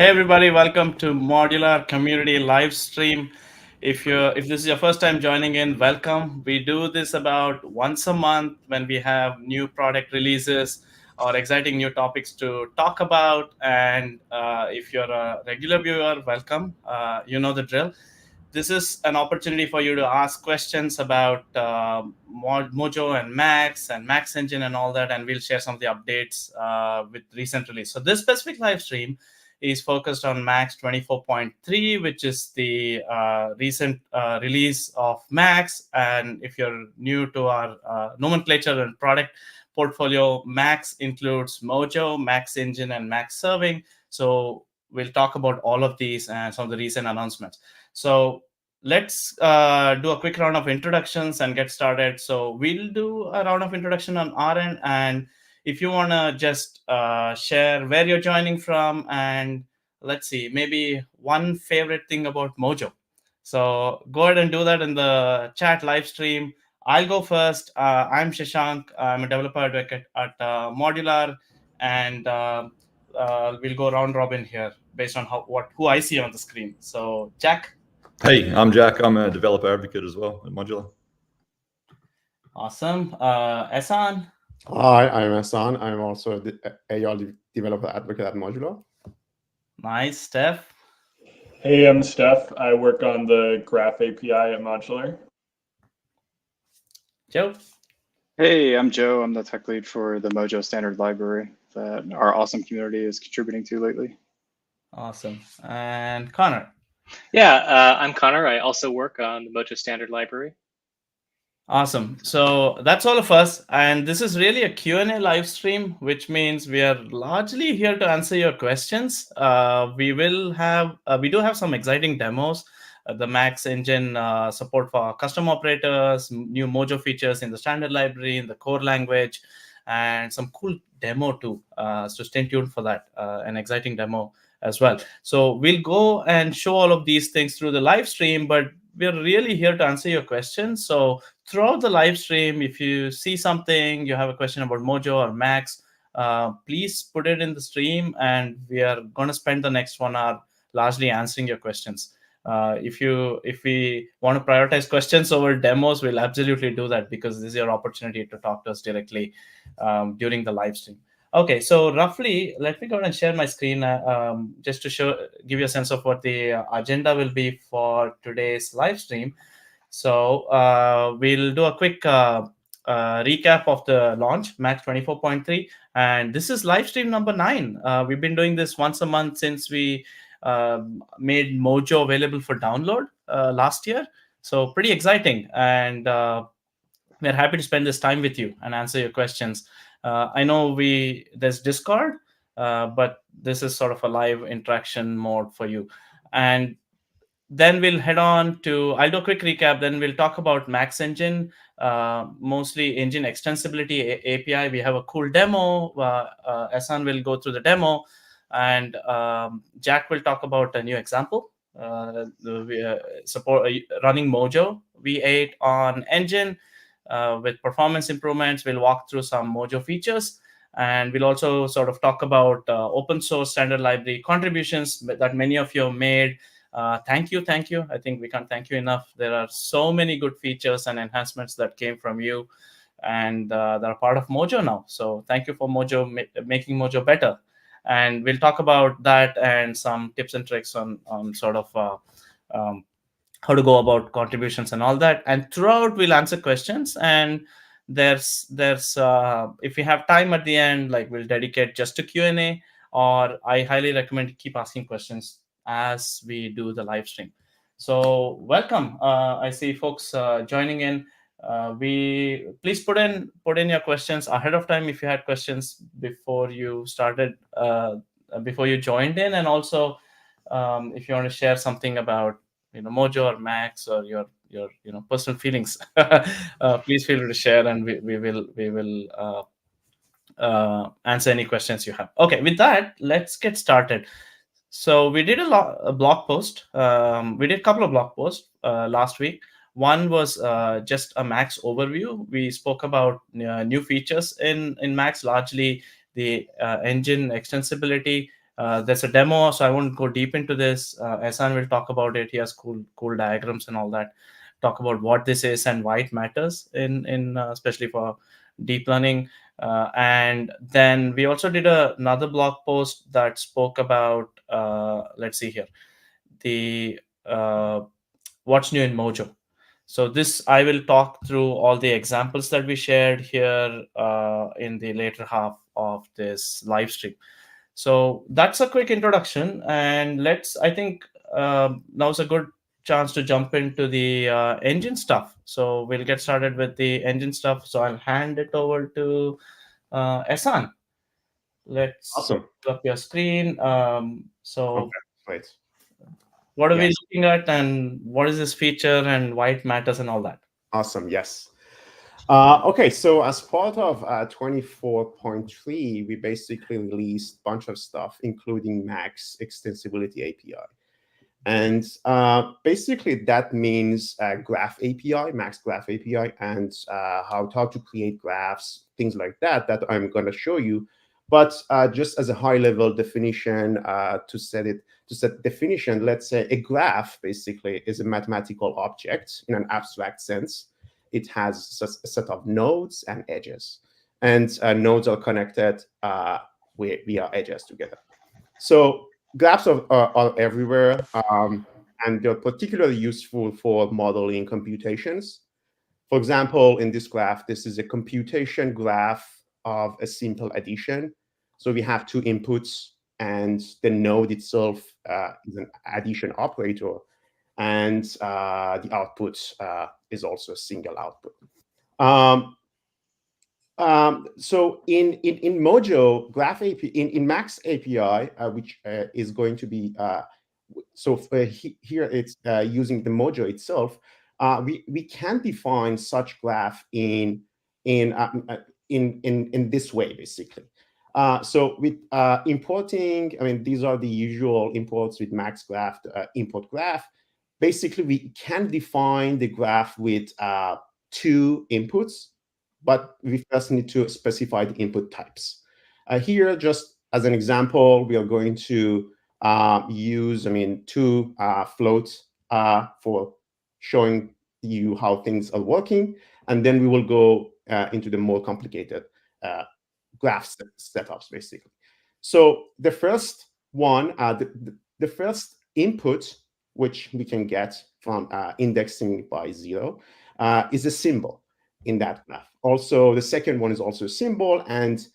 Hey everybody, welcome to Modular Community Livestream. If this is your first time joining in, welcome. We do this about once a month when we have new product releases or exciting new topics to talk about. And if you're a regular viewer, welcome. You know the drill. This is an opportunity for you to ask questions about Mojo and Max Engine and all that, and we'll share some of the updates with recent release. So this specific live stream is focused on Max 24.3, which is the recent release of Max. And if you're new to our nomenclature and product portfolio, Max includes Mojo, Max Engine, and Max Serving. So we'll talk about all of these and some of the recent announcements. So let's do a quick round of introductions and get started. So we'll do a round of introduction on our end, and if you want to just share where you're joining from, and let's see, maybe one favorite thing about Mojo. So go ahead and do that in the chat live stream. I'll go first. I'm Shashank. I'm a developer advocate at Modular, and we'll go round robin here based on who I see on the screen. So Jack. Hey, I'm Jack. I'm a developer advocate as well at Modular. Awesome. Ehsan. Hi, I'm Hassan. I'm also a AR developer advocate at Modular. Nice. Steph. Hey, I'm Steph. I work on the Graph API at Modular. Joe. Hey, I'm Joe. I'm the tech lead for the Mojo standard library that our awesome community is contributing to lately. Awesome. And Connor. Yeah, I'm Connor. I also work on the Mojo standard library. Awesome. So that's all of us. And this is really a Q&A live stream, which means we are largely here to answer your questions. We do have some exciting demos. The MAX Engine support for custom operators, new Mojo features in the standard library, in the core language, and some cool demo too. So stay tuned for that, an exciting demo as well. So we'll go and show all of these things through the live stream, but we're really here to answer your questions. So throughout the live stream, if you see something, you have a question about Mojo or Max, please put it in the stream, and we are going to spend the next 1 hour largely answering your questions. If we want to prioritize questions over demos, we'll absolutely do that, because this is your opportunity to talk to us directly during the live stream. Okay, so roughly, let me go ahead and share my screen just to give you a sense of what the agenda will be for today's live stream. So we'll do a quick recap of the launch, Max 24.3, and this is live stream number 9. We've been doing this once a month since we made Mojo available for download last year. So pretty exciting, and we're happy to spend this time with you and answer your questions. I know there's Discord, but this is sort of a live interaction mode for you. And then we'll head on to, I'll do a quick recap, then we'll talk about Max Engine, mostly Engine Extensibility API. We have a cool demo. Ehsan will go through the demo, and Jack will talk about a new example. Support running Mojo V8 on Engine. With performance improvements, we'll walk through some Mojo features, and we'll also sort of talk about open source standard library contributions that many of you have made. Thank you. I think we can't thank you enough. There are so many good features and enhancements that came from you, and they're part of Mojo now. So thank you for Mojo making Mojo better. And we'll talk about that and some tips and tricks on sort of how to go about contributions and all that. And throughout, we'll answer questions. And there's if we have time at the end, like, we'll dedicate just to Q&A, or I highly recommend to keep asking questions as we do the live stream. So welcome. I see folks joining in. Please put in your questions ahead of time if you had questions before you started, before you joined in, and also if you want to share something about Mojo or Max, or your personal feelings, please feel free to share, and we will answer any questions you have. Okay, with that, let's get started. So we did a blog post. We did a couple of blog posts last week. One was just a Max overview. We spoke about new features in Max, largely the engine extensibility, There's a demo, so I won't go deep into this. Ehsan will talk about it. He has cool diagrams and all that. Talk about what this is and why it matters in especially for deep learning. And then we also did another blog post that spoke about, let's see here, the what's new in Mojo. So this, I will talk through all the examples that we shared here in the later half of this live stream. So that's a quick introduction, and I think now's a good chance to jump into the engine stuff. So we'll get started with the engine stuff. So I'll hand it over to Ehsan. Let's Awesome. pull up your screen. So Okay, great. what are we Yes. looking at, and what is this feature, and why it matters, and all that? Awesome. Yes. Okay, so as part of 24.3, we basically released a bunch of stuff, including MAX Extensibility API. And basically, that means Graph API, MAX Graph API, and how to create graphs, things like that I'm going to show you. But just as a high-level definition, to set definition, let's say a graph basically is a mathematical object in an abstract sense. It has a set of nodes and edges, and nodes are connected via edges together. So graphs are everywhere, and they're particularly useful for modeling computations. For example, in this graph, this is a computation graph of a simple addition. So we have two inputs, and the node itself is an addition operator, and the output is also a single output. So in Mojo Graph API, in MAX API, which is going to be here it's using the Mojo itself, we can define such graph in this way basically. So with importing, I mean, these are the usual imports with MAX Graph, import graph. Basically, we can define the graph with two inputs, but we first need to specify the input types. Here, just as an example, we are going to use, two floats for showing you how things are working, and then we will go into the more complicated graph setups, basically. So the first one, the first input, which we can get from indexing by 0, is a symbol in that graph. Also, the second one is also a symbol, and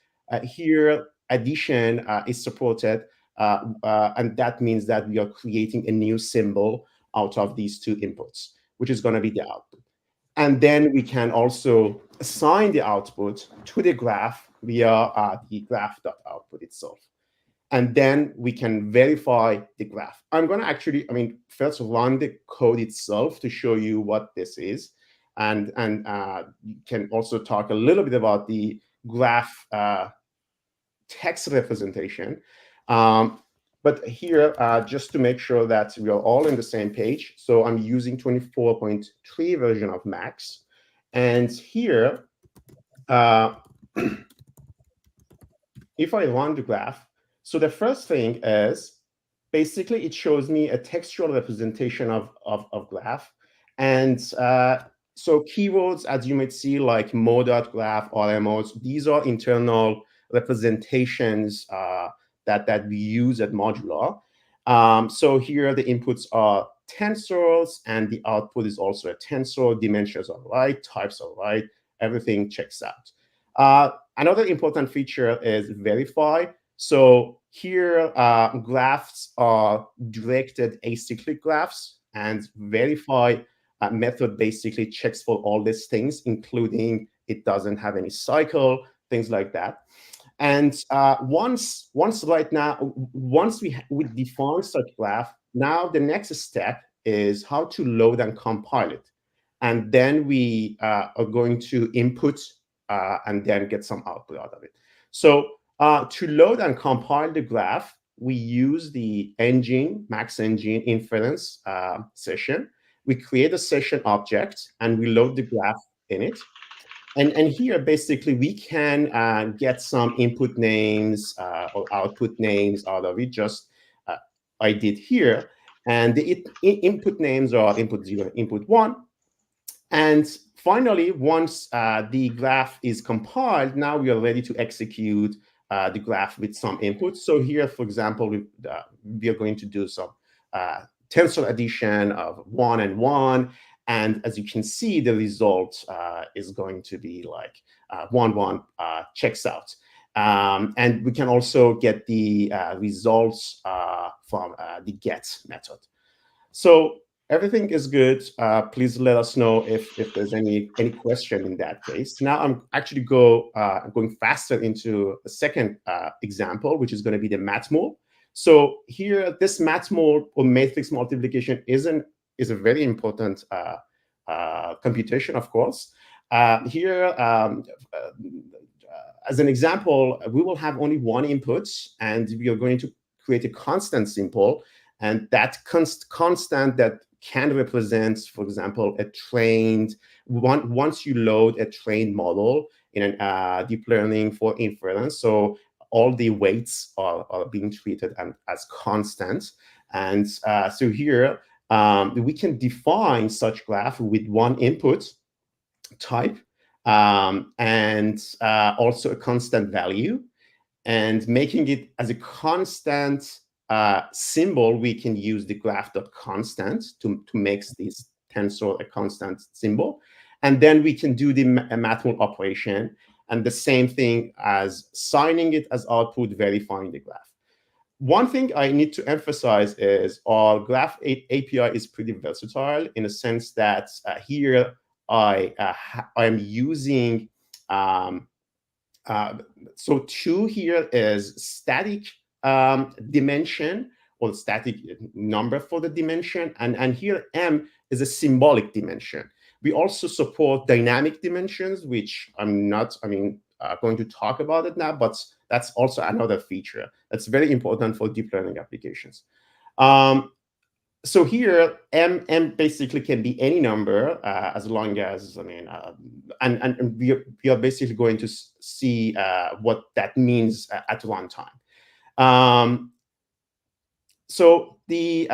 here addition is supported, and that means that we are creating a new symbol out of these two inputs, which is going to be the output. And then we can also assign the output to the graph via the graph.output itself. And then we can verify the graph. I'm going to actually, first run the code itself to show you what this is. And you can also talk a little bit about the graph text representation. But here, just to make sure that we are all on the same page, so I'm using 24.3 version of MAX. And here, if I run the graph, so the first thing is, basically, it shows me a textual representation of graph. And so keywords, as you might see, like mo.graph, RMOs, these are internal representations that we use at Modular. So here the inputs are tensors, and the output is also a tensor. Dimensions are right, types are right, everything checks out. Another important feature is verify. So here, graphs are directed acyclic graphs, and verify method basically checks for all these things, including it doesn't have any cycle, things like that. And once we define such graph, now the next step is how to load and compile it. And then we are going to input and then get some output out of it. So to load and compile the graph, we use the MAX Engine inference session. We create a session object, and we load the graph in it. And here, basically, we can get some input names or output names out of it, just I did here. And the input names are input 0, input 1. And finally, once the graph is compiled, now we are ready to execute the graph with some inputs. So here, for example, we are going to do some tensor addition of 1 and 1. And as you can see, the result is going to be like 1, 1 checks out. And we can also get the results from the get method. So everything is good. Please let us know if there's any question in that case. Now I'm actually going faster into the second example, which is going to be the matmul. So here, this matmul or matrix multiplication is a very important computation, of course. Here, as an example, we will have only one input, and we are going to create a constant symbol. And that constant that can represent, for example, a trained, once you load a trained model in deep learning for inference, so all the weights are being treated as constant. And so here, we can define such graph with one input type and also a constant value. And making it as a constant symbol, we can use the graph.constant to make this tensor a constant symbol. And then we can do the matmul operation, and the same thing as signing it as output, verifying the graph. One thing I need to emphasize is our graph API is pretty versatile in a sense that here I am using so 2 here is static dimension or static number for the dimension, and here M is a symbolic dimension. We also support dynamic dimensions, which I'm not, going to talk about it now, but that's also another feature that's very important for deep learning applications. So here, M basically can be any number as long as, and we are basically going to see what that means at runtime. So the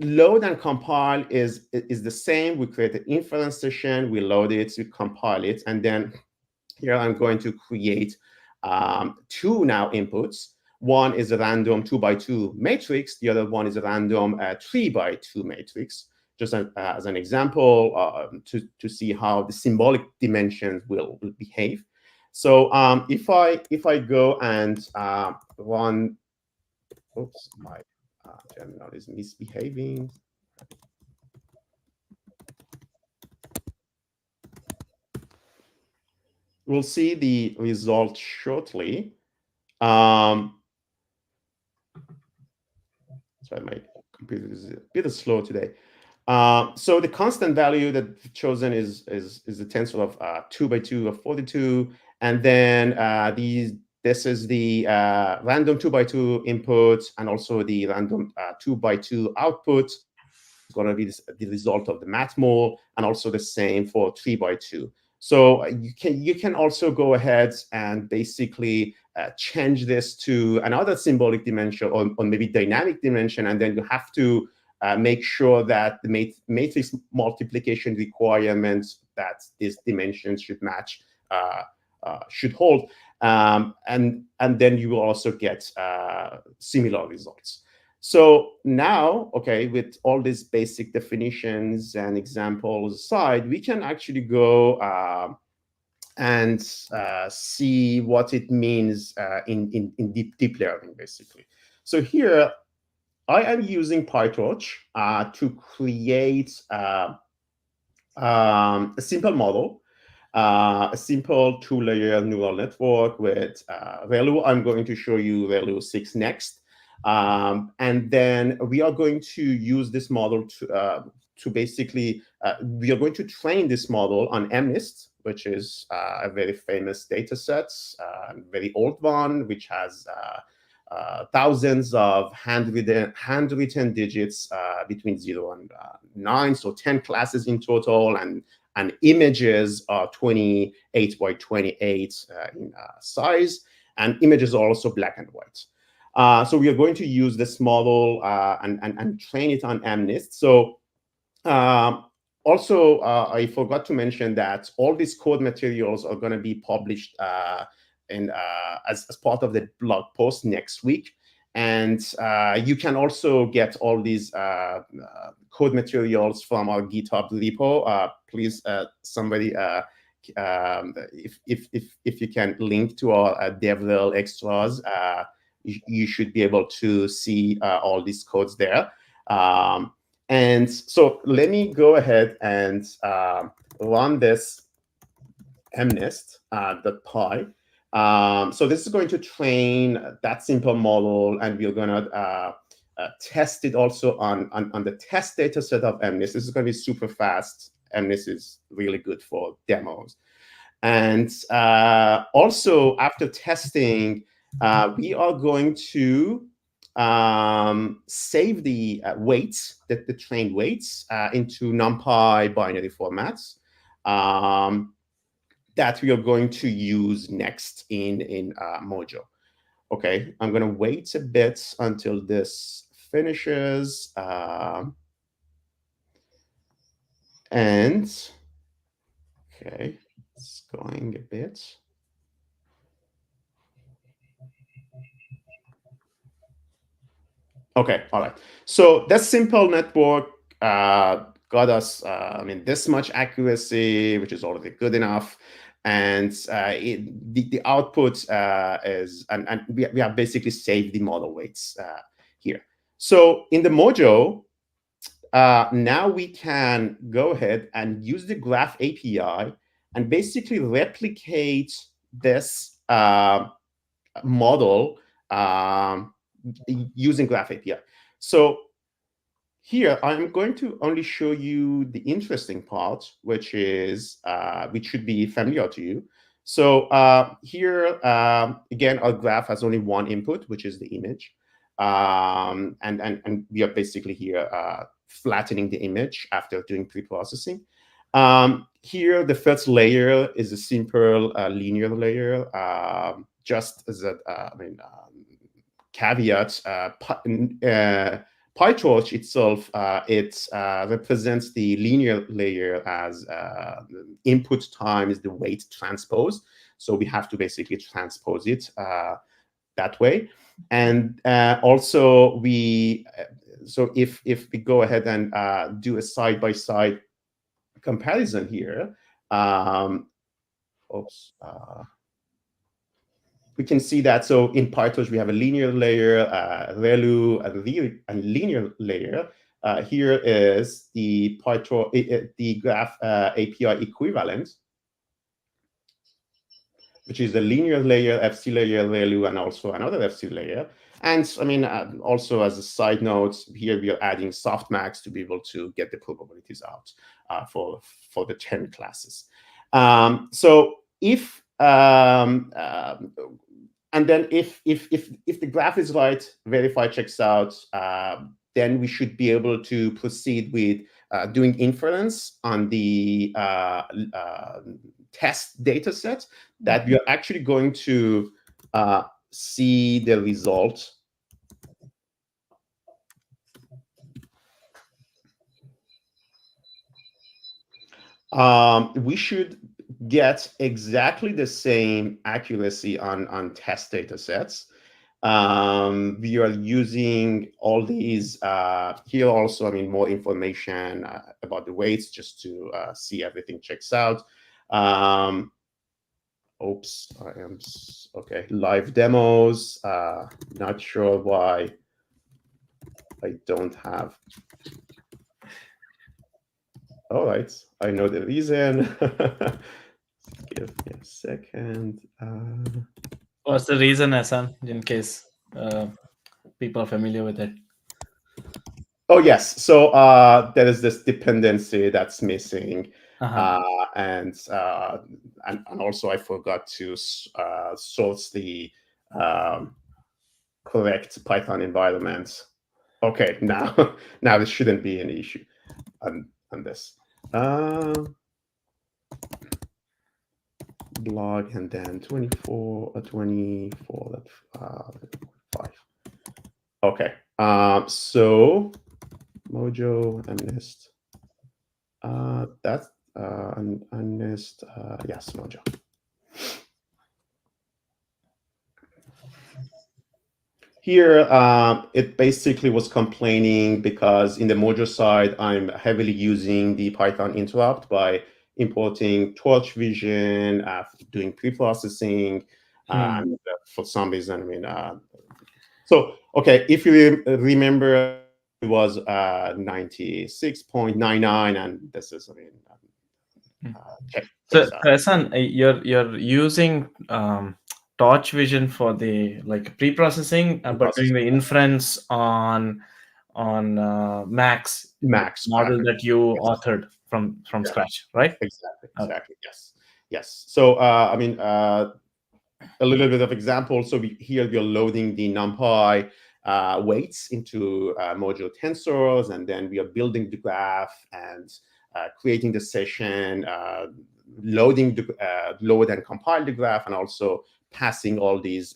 load and compile is the same. We create an inference session, we load it, we compile it, and then here I'm going to create 2 now inputs. One is a random 2x2 matrix. The other one is a random 3x2 matrix. Just as an example to see how the symbolic dimensions will behave. So if I go and run, oops, my terminal is misbehaving. We'll see the result shortly. Sorry, my computer is a bit slow today. So the constant value that chosen is the tensor of 2x2 of 42, and then this is the random 2x2 input and also the random 2x2 output. It's going to be the result of the matmul, and also the same for 3x2. So you can also go ahead and basically change this to another symbolic dimension or maybe dynamic dimension, and then you have to make sure that the matrix multiplication requirements that these dimensions should match should hold, and then you will also get similar results. So now, okay, with all these basic definitions and examples aside, we can actually go and see what it means in deep learning, basically. So here, I am using PyTorch to create a simple model, a simple 2-layer neural network with ReLU. I'm going to show you ReLU 6 next. And then we are going to use this model to basically, we are going to train this model on MNIST, which is a very famous data set, very old one, which has thousands of handwritten digits between 0 and 9, so 10 classes in total, and and images are 28 by 28 in size, and images are also black and white. So we are going to use this model and train it on MNIST. So also, I forgot to mention that all these code materials are going to be published as part of the blog post next week. And you can also get all these code materials from our GitHub repo. Please, somebody, if you can link to our DevRel extras, you should be able to see all these codes there. And so let me go ahead and run this mnist.py. So this is going to train that simple model, and we're going to test it also on the test data set of MNIST. This is going to be super fast. MNIST is really good for demos. And also, after testing, we are going to save the weights, the trained weights, into NumPy binary formats that we are going to use next in Mojo. Okay, I'm going to wait a bit until this finishes. And okay, it's going a bit. Okay, all right. So that simple network got us, this much accuracy, which is already good enough. And the output is, and we have basically saved the model weights here. So in the Mojo, now we can go ahead and use the Graph API and basically replicate this model using Graph API. So here I'm going to only show you the interesting part, which should be familiar to you. So here again, our graph has only one input, which is the image, and we are basically here flattening the image after doing pre-processing. Here, the first layer is a simple linear layer. Just as a caveat, PyTorch itself, it represents the linear layer as input time is the weight transpose. So we have to basically transpose it that way. And also so if we go ahead and do a side-by-side comparison here, we can see that. So in PyTorch, we have a linear layer, ReLU, and linear layer. Here is the PyTorch, the Graph API equivalent, which is the linear layer, FC layer, ReLU, and also another FC layer. And also as a side note, here we are adding softmax to be able to get the probabilities out for the 10 classes. So if and then if the graph is right, verify checks out, then we should be able to proceed with doing inference on the test data set that we are actually going to see the result. We should get exactly the same accuracy on test data sets. We are using all these here also, more information about the weights just to see everything checks out. Oops, okay, live demos. Not sure why I don't have. All right, I know the reason. Give me a second. What's the reason, Hassan, in case people are familiar with it? Oh, yes. So there is this dependency that's missing. And also I forgot to source the correct Python environment. Okay, now this shouldn't be an issue on this. blog, and then 24, 5. Okay. So Mojo and Nest. That's and Nest. Yes, Mojo. Here, it basically was complaining because in the Mojo side, I'm heavily using the Python interrupt by importing torch vision, doing pre-processing, and for some reason, I mean, so okay, if you remember, it was 96.99, and this is, I mean, okay. So, Hassan, you're using torch vision for the pre-processing, but doing the inference on MAX model that you authored from scratch, right? Exactly. Yes. So I mean, a little bit of example. So here we are loading the NumPy weights into Mojo tensors, and then we are building the graph and creating the session, loading the load and compile the graph, and also passing all these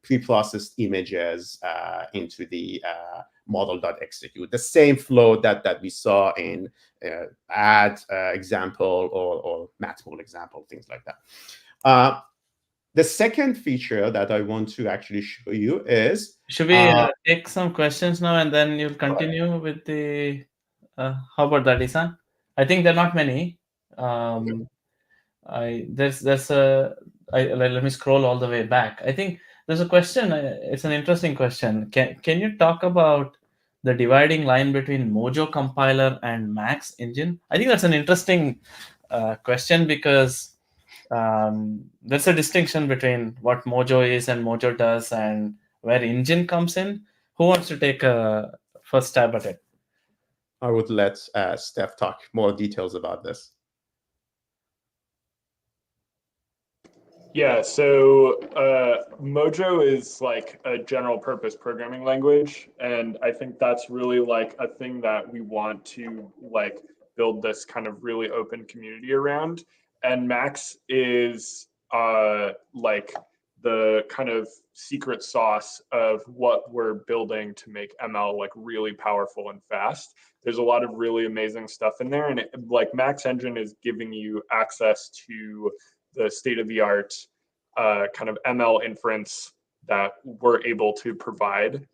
pre-processed images into the model.execute. The same flow that we saw in add example or matmul example, things like that. The second feature that I want to actually show you is... Should we take some questions now, and then you'll continue with the... how about that, Isan? I think there are not many. Let me scroll all the way back. I think there's a question. It's an interesting question. Can you talk about the dividing line between Mojo compiler and MAX Engine? I think that's an interesting question, because there's a distinction between what Mojo is and Mojo does, and where Engine comes in. Who wants to take a first stab at it? I would let Steph talk more details about this. Yeah, so Mojo is like a general purpose programming language, and I think that's really like a thing that we want to like build this kind of really open community around. And Max is like the kind of secret sauce of what we're building to make ML like really powerful and fast. There's a lot of really amazing stuff in there, and like Max Engine is giving you access to the state-of-the-art kind of ML inference that we're able to provide.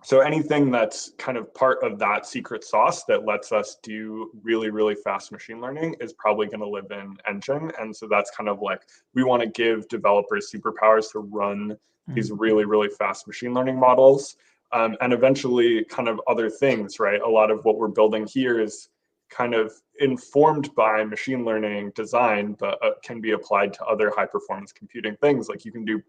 So anything that's kind of part of that secret sauce that lets us do really, really fast machine learning is probably going to live in Engine. And so that's kind of like, we want to give developers superpowers to run these really, really fast machine learning models. And eventually kind of other things, right? A lot of what we're building here is kind of informed by machine learning design, but can be applied to other high performance computing things. Like you can do,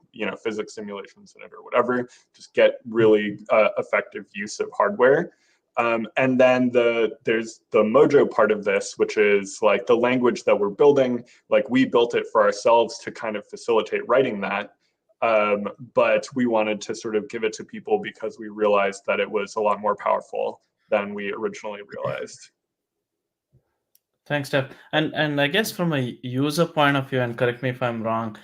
physics simulations in it or whatever, just get really effective use of hardware. And then there's the Mojo part of this, which is like the language that we're building. Like we built it for ourselves to kind of facilitate writing that. But we wanted to sort of give it to people because we realized that it was a lot more powerful than we originally realized. Thanks, Steph. And I guess from a user point of view, and correct me if I'm wrong,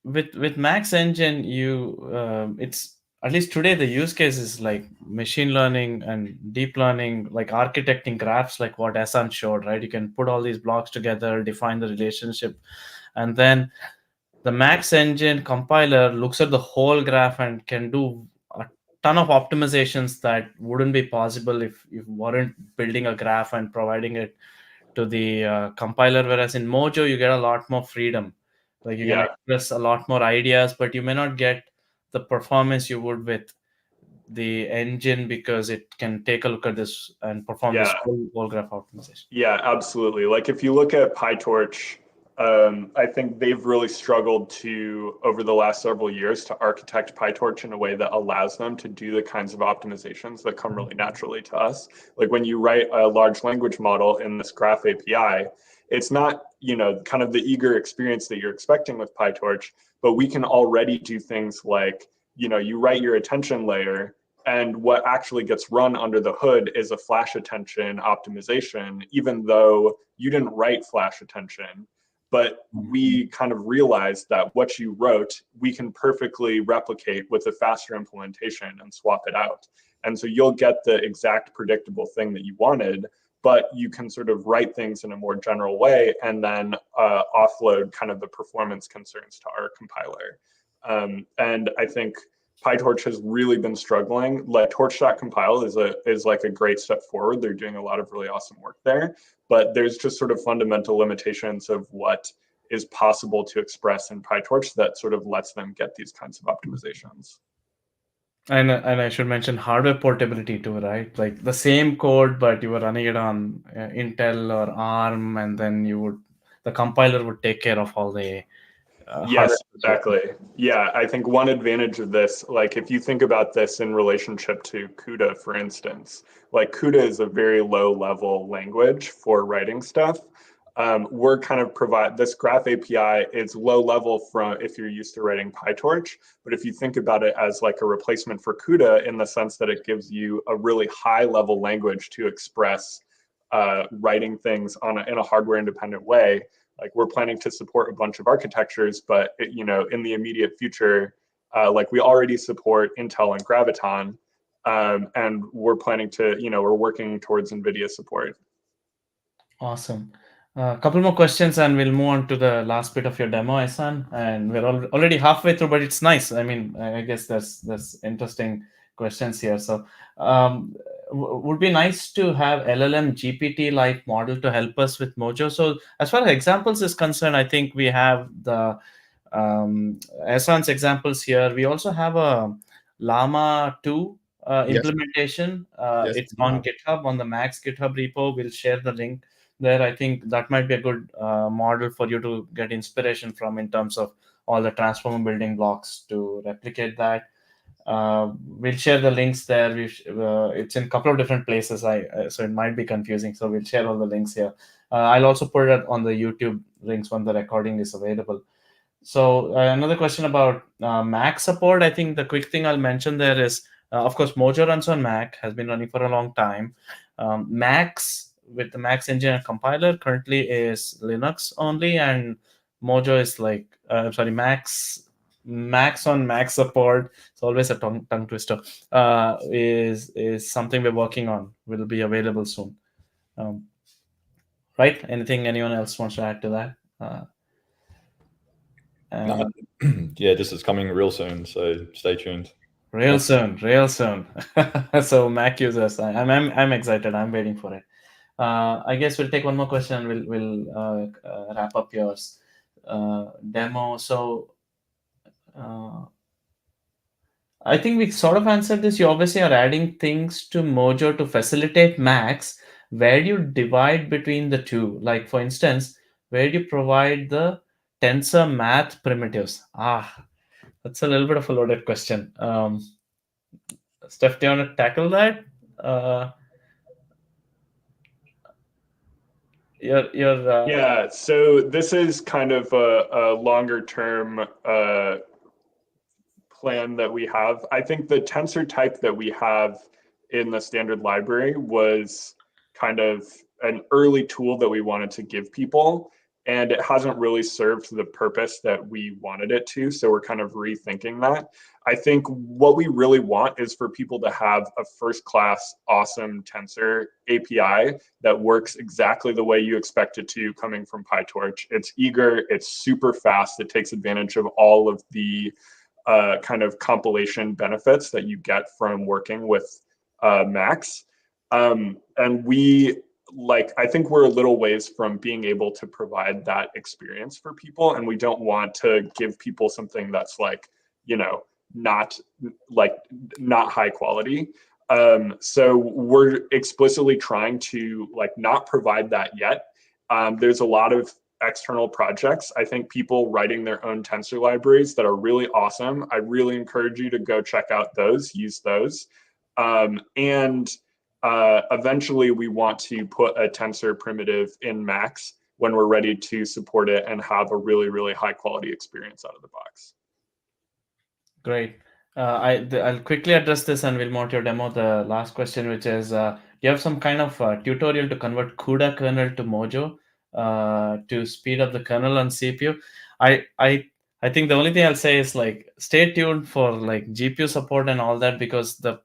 with Max Engine, it's at least today the use case is like machine learning and deep learning, like architecting graphs, like what Hassan showed, right? You can put all these blocks together, define the relationship, and then the Max Engine compiler looks at the whole graph and can do a ton of optimizations that wouldn't be possible if you weren't building a graph and providing it to the compiler. Whereas in Mojo, you get a lot more freedom. Like you can express a lot more ideas, but you may not get the performance you would with the engine, because it can take a look at this and perform this whole graph optimization. Yeah, absolutely. Like if you look at PyTorch, I think they've really struggled to, over the last several years, to architect PyTorch in a way that allows them to do the kinds of optimizations that come really naturally to us. Like when you write a large language model in this graph API, it's not, kind of the eager experience that you're expecting with PyTorch, but we can already do things like, you write your attention layer, and what actually gets run under the hood is a flash attention optimization, even though you didn't write flash attention. but we kind of realized that what you wrote, we can perfectly replicate with a faster implementation and swap it out. And so you'll get the exact predictable thing that you wanted, but you can sort of write things in a more general way and then offload kind of the performance concerns to our compiler. And I think PyTorch has really been struggling. Like torch.compile is like a great step forward. They're doing a lot of really awesome work there, but there's just sort of fundamental limitations of what is possible to express in PyTorch that sort of lets them get these kinds of optimizations. And I should mention hardware portability too, right? Like the same code, but you were running it on Intel or ARM, and then the compiler would take care of all the Yes, exactly. Yeah, I think one advantage of this, like if you think about this in relationship to CUDA, for instance, like CUDA is a very low level language for writing stuff. We're kind of this graph API is low level from if you're used to writing PyTorch, but if you think about it as like a replacement for CUDA in the sense that it gives you a really high level language to express writing things in a hardware independent way. Like we're planning to support a bunch of architectures, but in the immediate future, like we already support Intel and Graviton, and we're planning to, we're working towards NVIDIA support. Awesome. A couple more questions and we'll move on to the last bit of your demo, Ehsan. And we're already halfway through, but it's nice. I mean, I guess there's interesting questions here. So would be nice to have LLM GPT-like model to help us with Mojo. So as far as examples is concerned, I think we have the Ehsan's examples here. We also have a Llama 2 implementation. Yes. It's on GitHub, on the MAX GitHub repo. We'll share the link there. I think that might be a good model for you to get inspiration from in terms of all the transformer building blocks to replicate that. We'll share the links there. It's in a couple of different places, so it might be confusing. So we'll share all the links here. I'll also put it on the YouTube links when the recording is available. So another question about Mac support. I think the quick thing I'll mention there is, of course, Mojo runs on Mac, has been running for a long time. Max with the MAX Engine and compiler currently is Linux only, and Mojo is like, Max on Mac support. It's always a tongue twister. Is something we're working on. Will be available soon. Right? Anyone else wants to add to that? No, yeah, this is coming real soon, so stay tuned. Real soon. So Mac users, I'm excited. I'm waiting for it. I guess we'll take one more question and we'll wrap up your demo. So I think we sort of answered this. You obviously are adding things to Mojo to facilitate Max. Where do you divide between the two? Like, for instance, where do you provide the tensor math primitives? That's a little bit of a loaded question. Steph, do you want to tackle that? Yeah, so this is kind of a longer term plan that we have. I think the tensor type that we have in the standard library was kind of an early tool that we wanted to give people, and it hasn't really served the purpose that we wanted it to. So we're kind of rethinking that. I think what we really want is for people to have a first-class, awesome tensor API that works exactly the way you expect it to coming from PyTorch. It's eager, it's super fast, it takes advantage of all of the kind of compilation benefits that you get from working with Max. And I think we're a little ways from being able to provide that experience for people, and we don't want to give people something that's like, not high quality. So we're explicitly trying to not provide that yet. There's a lot of external projects. I think people writing their own tensor libraries that are really awesome. I really encourage you to go check out those, use those. Eventually we want to put a tensor primitive in Max when we're ready to support it and have a really, really high quality experience out of the box. Great. I'll quickly address this and we'll move to your demo. The last question, which is, do you have some kind of tutorial to convert CUDA kernel to Mojo? to speed up the kernel and CPU. I think the only thing I'll say is like stay tuned for like GPU support and all that, because the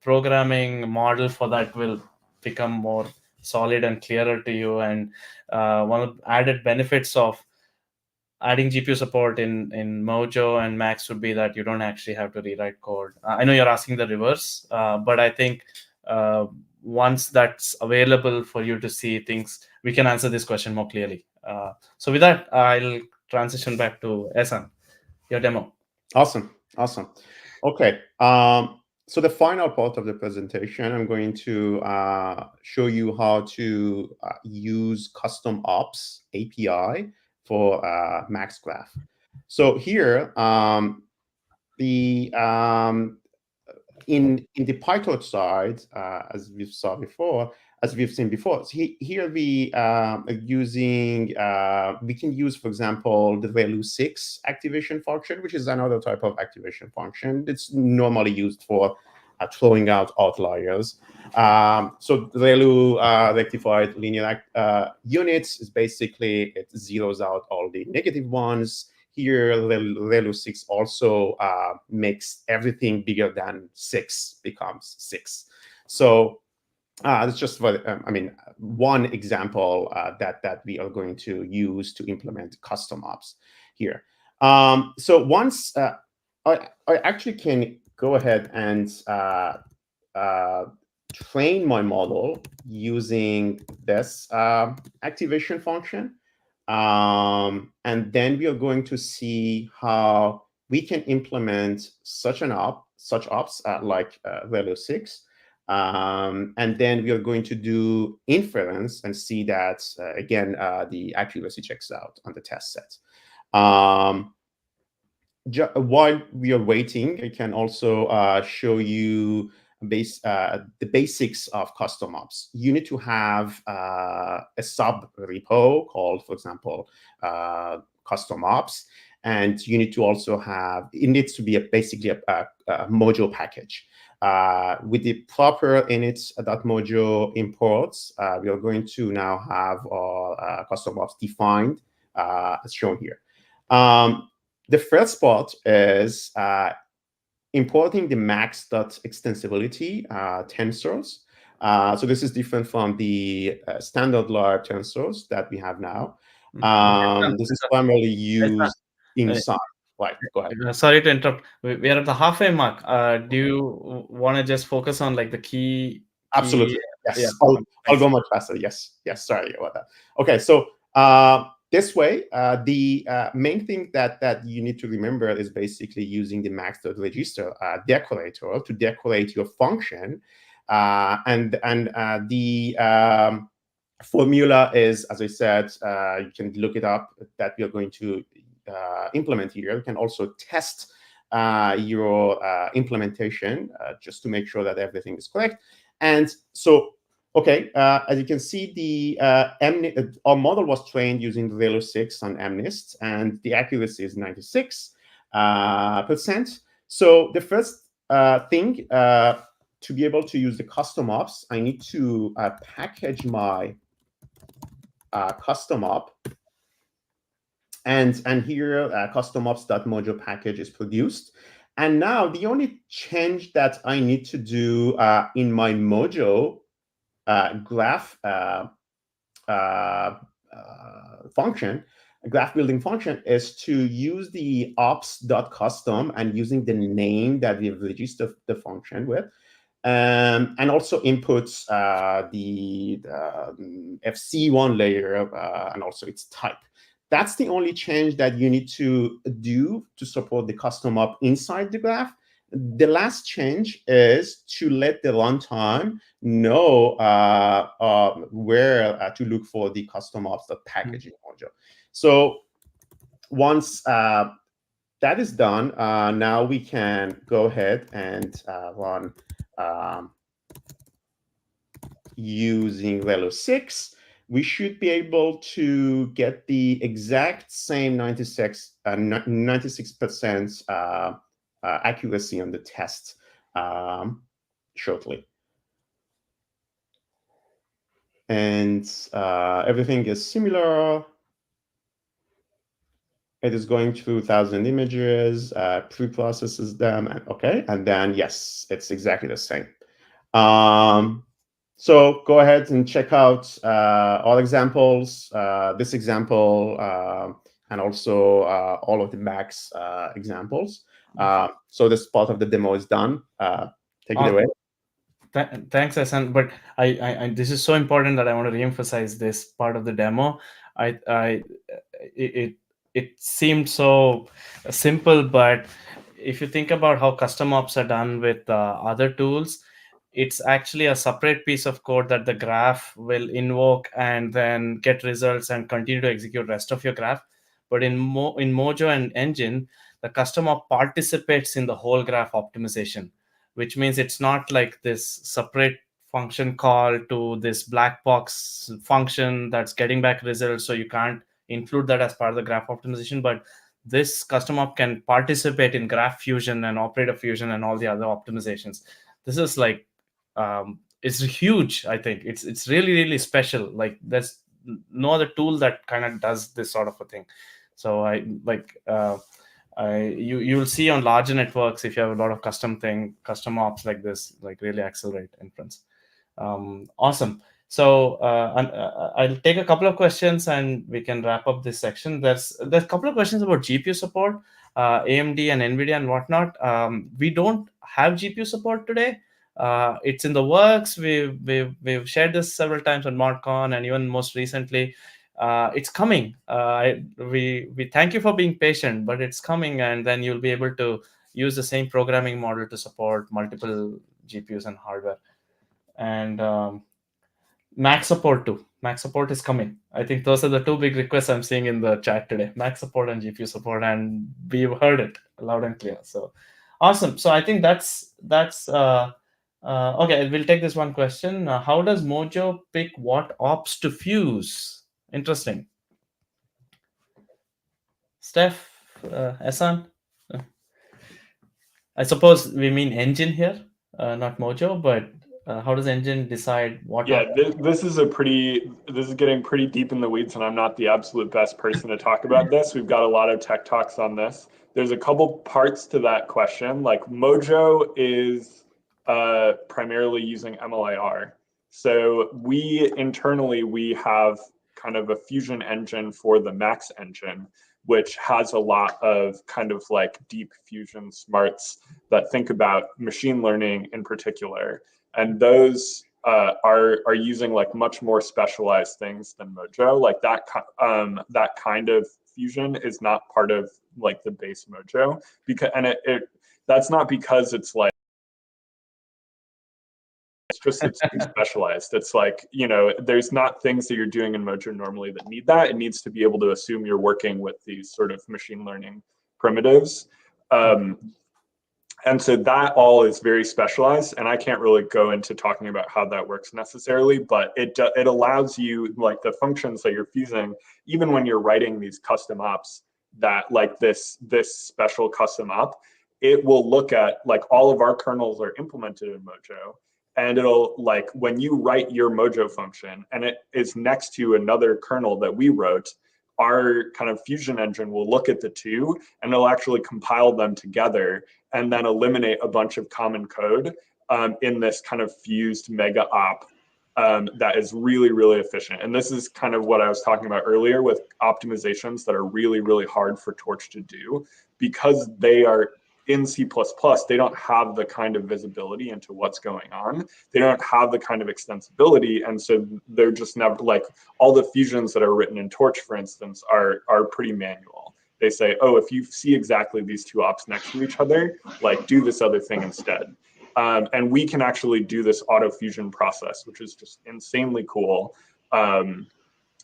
programming model for that will become more solid and clearer to you. And one of the added benefits of adding GPU support in Mojo and Max would be that you don't actually have to rewrite code. I know you're asking the reverse, but I think once that's available for you to see things, we can answer this question more clearly. So with that, I'll transition back to Ehsan, your demo. Awesome. Okay. So the final part of the presentation, I'm going to show you how to use custom ops API for MAX Graph. So here, in the PyTorch side, as we've seen before, so here we are using, we can use, for example, the ReLU6 activation function, which is another type of activation function. It's normally used for throwing out outliers. So ReLU rectified linear units is basically, it zeroes out all the negative ones. Here, ReLU6 also makes everything bigger than 6 becomes 6. So it's just for, one example that we are going to use to implement custom ops here. So once I actually can go ahead and train my model using this activation function. And then we are going to see how we can implement such ops like ReLU6. And then we are going to do inference and see that, again, the accuracy checks out on the test set. While we are waiting, I can also show you the basics of custom ops. You need to have a sub repo called, for example, custom ops, and you need to also have, it needs to be basically a Mojo package. With the proper init.mojo imports, we are going to now have our custom ops defined as shown here. The first part is importing the max.extensibility tensors. So this is different from the standard large tensors that we have now. This is primarily used inside. Right, go ahead. Sorry to interrupt. We are at the halfway mark. Do you want to just focus on like the key? Absolutely. Yes. Yeah. I'll go much faster. Yes. Sorry about that. Okay. So this way, the main thing that you need to remember is basically using the max.register decorator to decorate your function, and the formula is, as I said, you can look it up, that we are going to implement here. You can also test your implementation just to make sure that everything is correct. And so, okay, as you can see, the our model was trained using ReLU6 on MNIST, and the accuracy is 96%. So the first thing, to be able to use the custom ops, I need to package my custom op. And here, custom ops.mojo package is produced. And now the only change that I need to do in my Mojo graph function, graph building function, is to use the ops.custom and using the name that we've registered the function with. And also inputs the FC1 layer and also its type. That's the only change that you need to do to support the custom op inside the graph. The last change is to let the runtime know where to look for the custom ops packaging module. So once that is done, now we can go ahead and run using ReLU6. We should be able to get the exact same 96% accuracy on the test shortly. and everything is similar. It is going through 1,000 images, pre-processes them, and okay, and then yes, it's exactly the same. So go ahead and check out all examples, this example, and also all of the MAX examples. So this part of the demo is done. Take it away. Thanks, Hassan. But I this is so important that I want to reemphasize this part of the demo. It seemed so simple, but if you think about how custom ops are done with other tools, it's actually a separate piece of code that the graph will invoke and then get results and continue to execute rest of your graph. But in Mojo and Engine, the custom op participates in the whole graph optimization, which means it's not like this separate function call to this black box function that's getting back results, so you can't include that as part of the graph optimization. But this custom op can participate in graph fusion and operator fusion and all the other optimizations. This is like it's huge. I think it's really, really special. Like there's no other tool that kind of does this sort of a thing. So I like you will see on larger networks, if you have a lot of custom ops like this, like really accelerate inference. Awesome. So I'll take a couple of questions and we can wrap up this section. There's a couple of questions about GPU support, AMD and NVIDIA and whatnot. We don't have GPU support today. It's in the works. We've shared this several times on ModCon, and even most recently. It's coming. We thank you for being patient, but it's coming, and then you'll be able to use the same programming model to support multiple GPUs and hardware. And Max support too. Max support is coming. I think those are the two big requests I'm seeing in the chat today: Max support and GPU support, and we've heard it loud and clear. So awesome. So I think that's okay. We'll take this one question. How does Mojo pick what ops to fuse? Interesting. Steph, Ehsan? I suppose we mean engine here, not Mojo, but how does engine decide what? Yeah, this is getting pretty deep in the weeds, and I'm not the absolute best person to talk about this. We've got a lot of tech talks on this. There's a couple parts to that question. Like Mojo is primarily using MLIR. So internally, we have kind of a fusion engine for the MAX engine, which has a lot of kind of like deep fusion smarts that think about machine learning in particular. And those are using like much more specialized things than Mojo. Like that kind of fusion is not part of like the base Mojo, that's not because it's like, it's too specialized. It's like, there's not things that you're doing in Mojo normally that need that. It needs to be able to assume you're working with these sort of machine learning primitives. And so that all is very specialized, and I can't really go into talking about how that works necessarily, but it allows you, like the functions that you're fusing, even when you're writing these custom ops, that like this special custom op, it will look at, like, all of our kernels are implemented in Mojo, and it'll, like, when you write your Mojo function and it is next to another kernel that we wrote, our kind of fusion engine will look at the two and it'll actually compile them together and then eliminate a bunch of common code in this kind of fused mega op that is really, really efficient. And this is kind of what I was talking about earlier with optimizations that are really, really hard for Torch to do, because they are in C++, they don't have the kind of visibility into what's going on. They don't have the kind of extensibility. And so they're just never, like, all the fusions that are written in Torch, for instance, are pretty manual. They say, oh, if you see exactly these two ops next to each other, like, do this other thing instead. And we can actually do this auto fusion process, which is just insanely cool.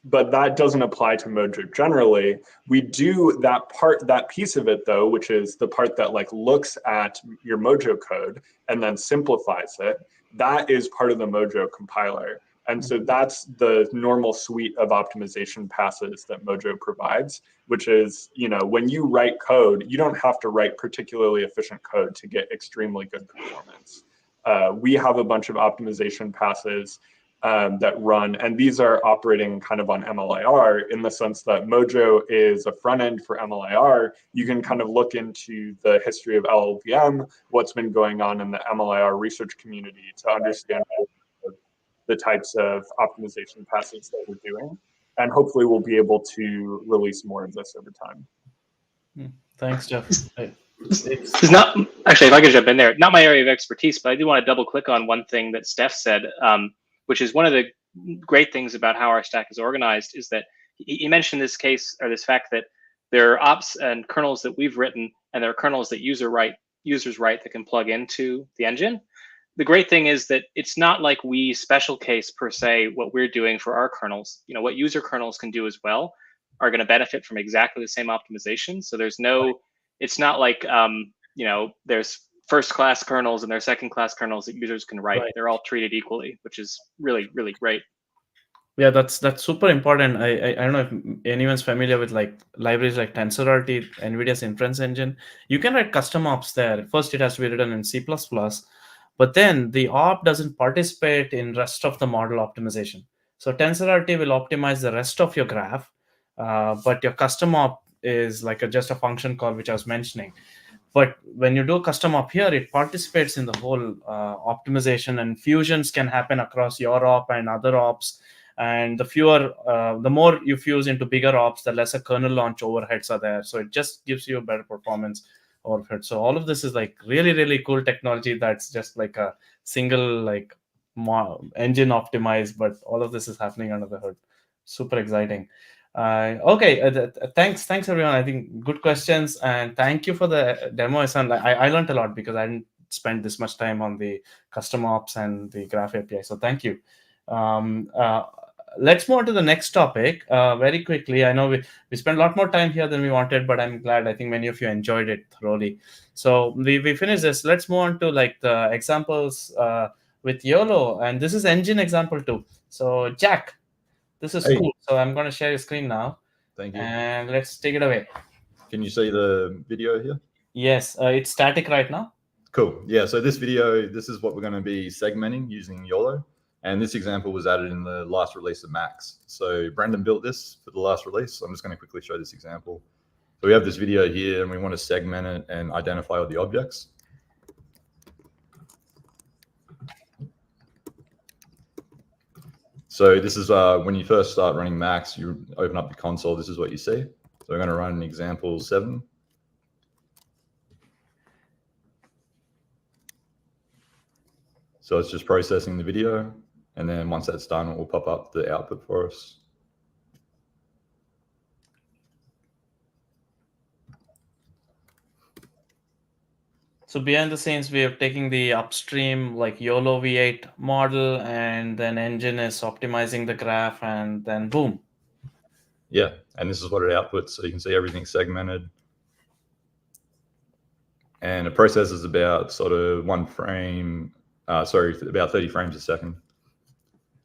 But that doesn't apply to Mojo generally. We do that piece of it though, which is the part that, like, looks at your Mojo code and then simplifies it. That is part of the Mojo compiler. And so that's the normal suite of optimization passes that Mojo provides, which is, when you write code, you don't have to write particularly efficient code to get extremely good performance. We have a bunch of optimization passes that run, and these are operating kind of on MLIR in the sense that Mojo is a front end for MLIR. You can kind of look into the history of LLVM, what's been going on in the MLIR research community to understand the types of optimization passes that we're doing. And hopefully we'll be able to release more of this over time. Thanks, Jeff. It's not, actually, if I could jump in there, not my area of expertise, but I do want to double click on one thing that Steph said, which is one of the great things about how our stack is organized is that he mentioned this case, or this fact that there are ops and kernels that we've written, and there are kernels that users write that can plug into the engine. The great thing is that it's not like we special case per se what we're doing for our kernels. You know, what user kernels can do as well are going to benefit from exactly the same optimization. So there's no, it's not like, you know, there's first class kernels and there's second class kernels that users can write. They're all treated equally, which is really, really great. Yeah, that's super important. I don't know if anyone's familiar with like libraries like TensorRT, NVIDIA's inference engine. You can write custom ops there. First, it has to be written in C++, but then the op doesn't participate in rest of the model optimization. So TensorRT will optimize the rest of your graph, but your custom op is like just a function call, which I was mentioning. But when you do custom op here, it participates in the whole optimization, and fusions can happen across your op and other ops. And the more you fuse into bigger ops, the lesser kernel launch overheads are there. So it just gives you a better performance overhead. So all of this is like really, really cool technology that's just like a single like engine optimized, but all of this is happening under the hood. Super exciting. Okay, thanks everyone. I think good questions, and thank you for the demo. I learned a lot because I didn't spend this much time on the custom ops and the graph API. So thank you. Let's move on to the next topic very quickly. I know we spent a lot more time here than we wanted, but I'm glad. I think many of you enjoyed it thoroughly. So we finished this. Let's move on to like the examples with YOLO, and this is engine example 2. So Jack, this is cool. So I'm going to share your screen now. Thank you. And let's take it away. Can you see the video here? Yes, it's static right now. Cool. Yeah, so this video, this is what we're going to be segmenting using YOLO. And this example was added in the last release of MAX. So Brandon built this for the last release. So I'm just going to quickly show this example. So we have this video here, and we want to segment it and identify all the objects. So this is when you first start running MAX, you open up the console, this is what you see. So we're going to run example 7. So it's just processing the video. And then once that's done, it will pop up the output for us. So behind the scenes, we are taking the upstream like YOLO V8 model, and then engine is optimizing the graph, and then boom. Yeah, and this is what it outputs. So you can see everything segmented. And it processes about sort of about 30 frames a second.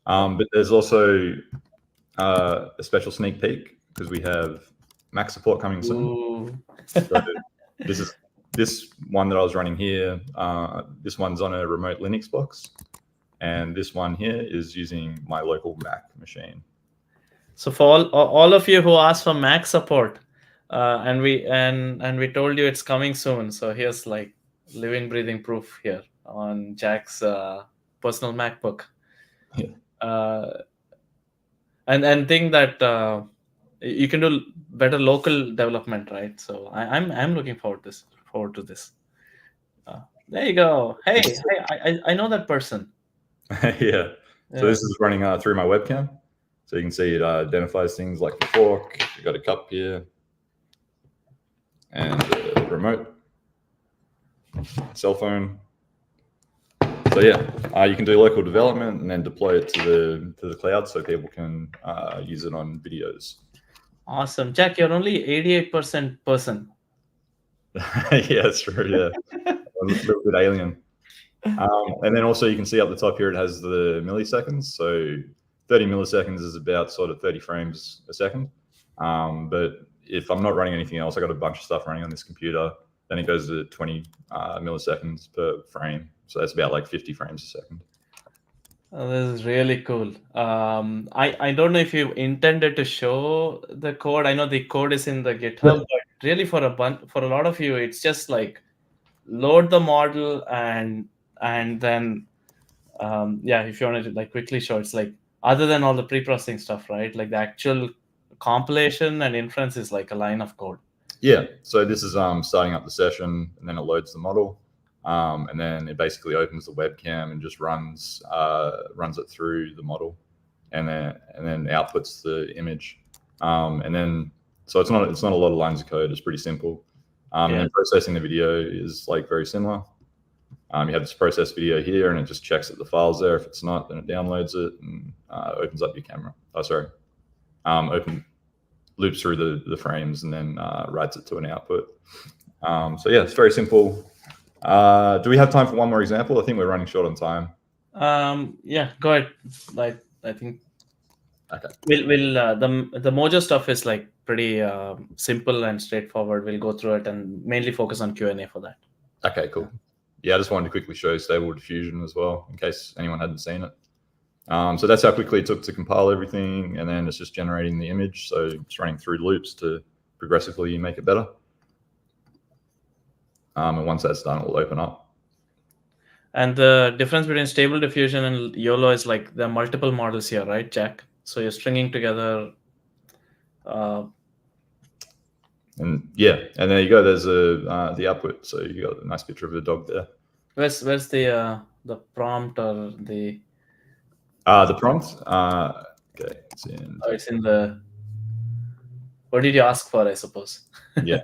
But there's also a special sneak peek because we have Mac support coming soon. So this one that I was running here, this one's on a remote Linux box. And this one here is using my local Mac machine. So for all of you who asked for Mac support, and we told you it's coming soon. So here's like living, breathing proof here on Jack's personal MacBook. Yeah. And think that you can do better local development, right? So I'm looking forward to this. There you go. Hey, I know that person. Yeah. So this is running through my webcam. So you can see it identifies things like the fork. We've got a cup here and a remote, cell phone. So yeah, you can do local development and then deploy it to the cloud so people can use it on videos. Awesome, Jack. You're only 88% person. Yeah, that's true. Yeah, a little bit alien. And then also you can see up the top here it has the milliseconds. So 30 milliseconds is about sort of 30 frames a second. But if I'm not running anything else, I got a bunch of stuff running on this computer. Then it goes to 20 milliseconds per frame. So that's about like 50 frames a second. This is really cool. I don't know if you intended to show the code. I know the code is in the GitHub, but really for a lot of you, it's just like load the model and then yeah, if you want to like quickly show, it's like other than all the pre-processing stuff, right? Like the actual compilation and inference is like a line of code. Yeah. So this is starting up the session, and then it loads the model. And then it basically opens the webcam and just runs it through the model, and then outputs the image. And then so it's not a lot of lines of code. It's pretty simple. And then processing the video is like very similar. You have this process video here, and it just checks that the file's there. If it's not, then it downloads it and opens up your camera. Loops through the frames and then writes it to an output. So yeah, it's very simple. Do we have time for one more example? I think we're running short on time. Yeah, go ahead. Like I think. Okay. We'll the Mojo stuff is like pretty simple and straightforward. We'll go through it and mainly focus on Q&A for that. Okay, cool. Yeah, I just wanted to quickly show Stable Diffusion as well, in case anyone hadn't seen it. So that's how quickly it took to compile everything, and then it's just generating the image. So it's running through loops to progressively make it better. And once that's done, it will open up. And the difference between Stable Diffusion and YOLO is like there are multiple models here, right, Jack? So you're stringing together. And yeah, and there you go. There's the output. So you got a nice picture of the dog there. Where's the prompt or the? The prompt. Okay, it's in. Oh, it's in the. What did you ask for? I suppose. Yeah.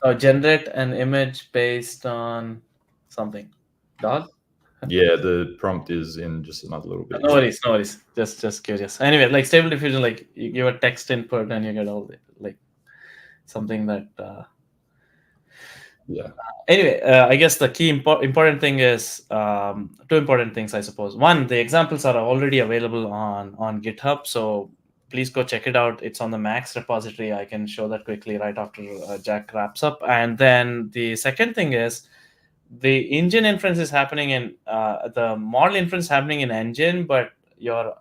Oh, generate an image based on something. Dog? Yeah, the prompt is in just another little bit. No worries, no worries. Just curious. Anyway, like Stable Diffusion, like you give a text input and you get all the, like something that. Yeah. Anyway, I guess the key important thing is two important things, I suppose. One, the examples are already available on GitHub, so please go check it out. It's on the MAX repository. I can show that quickly right after Jack wraps up. And then the second thing is the engine inference is happening in the model inference happening in Engine, but your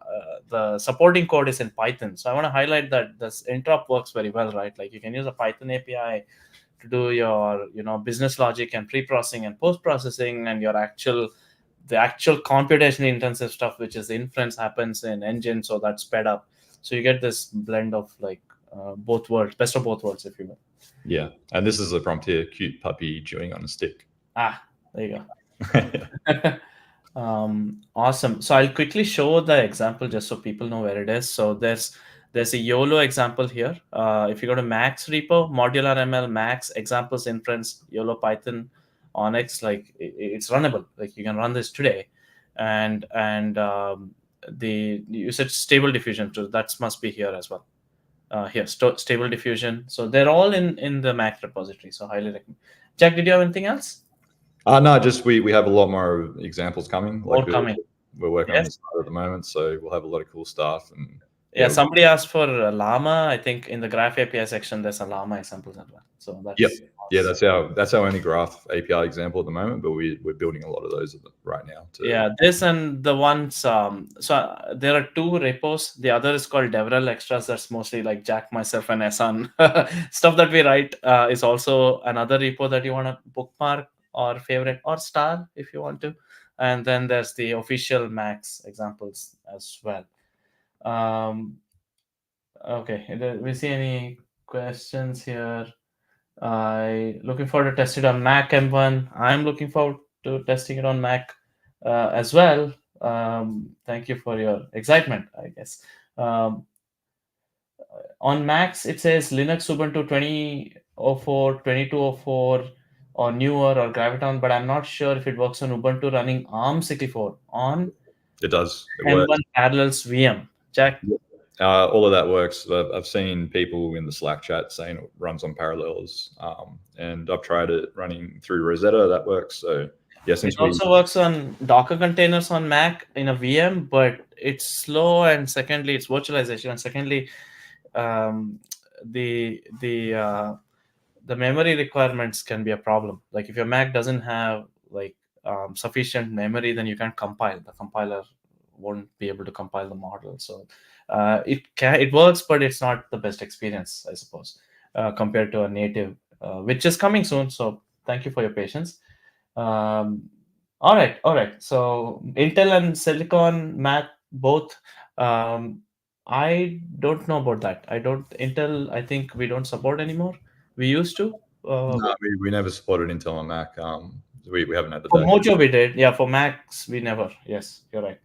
the supporting code is in Python. So I want to highlight that this interop works very well, right? Like you can use a Python API to do your business logic and pre-processing and post-processing, and the actual computation intensive stuff, which is the inference, happens in Engine, so that's sped up. So you get this blend of like both worlds, best of both worlds, if you will. Yeah, and this is the prompt here: cute puppy chewing on a stick. Ah, there you go. Awesome. So I'll quickly show the example just so people know where it is. So there's a YOLO example here. If you go to Max repo, Modular ML, Max, examples, inference, YOLO, Python, Onyx, like it's runnable. Like you can run this today. And you said Stable Diffusion too. That must be here as well. Here, Stable Diffusion. So they're all in the Max repository. So highly recommend. Jack, did you have anything else? No, just we have a lot more examples coming. Like we're working on this at the moment, so we'll have a lot of cool stuff. And yeah, somebody asked for Llama. I think in the Graph API section, there's a Llama example as well. So that's that's our only Graph API example at the moment, but we're building a lot of those right now too. Yeah, this and the ones. So there are two repos. The other is called Devrel Extras. That's mostly like Jack, myself, and Ehsan stuff that we write. Is also another repo that you want to bookmark or favorite or star if you want to. And then there's the official Max examples as well. Okay, do we see any questions here? Looking forward to test it on Mac M1. I'm looking forward to testing it on Mac as well. Thank you for your excitement, I guess. On Macs, it says Linux Ubuntu 2004, 2204, or newer, or Graviton, but I'm not sure if it works on Ubuntu running ARM64 on it does. M1 Parallels VM. Jack? All of that works. I've seen people in the Slack chat saying it runs on Parallels, and I've tried it running through Rosetta. That works. So yes, it also works on Docker containers on Mac in a VM, but it's slow. And secondly, it's virtualization. And secondly, the memory requirements can be a problem. Like if your Mac doesn't have like sufficient memory, then you can't compile. The compiler won't be able to compile the model. So it works, but it's not the best experience, I suppose, compared to a native, which is coming soon. So thank you for your patience. All right. So Intel and Silicon Math both. I don't know about that. Intel. I think we don't support anymore. We used to. No, we never supported Intel on Mac. We haven't had the For day. Mojo we did. Yeah, for Macs we never. Yes, you're right.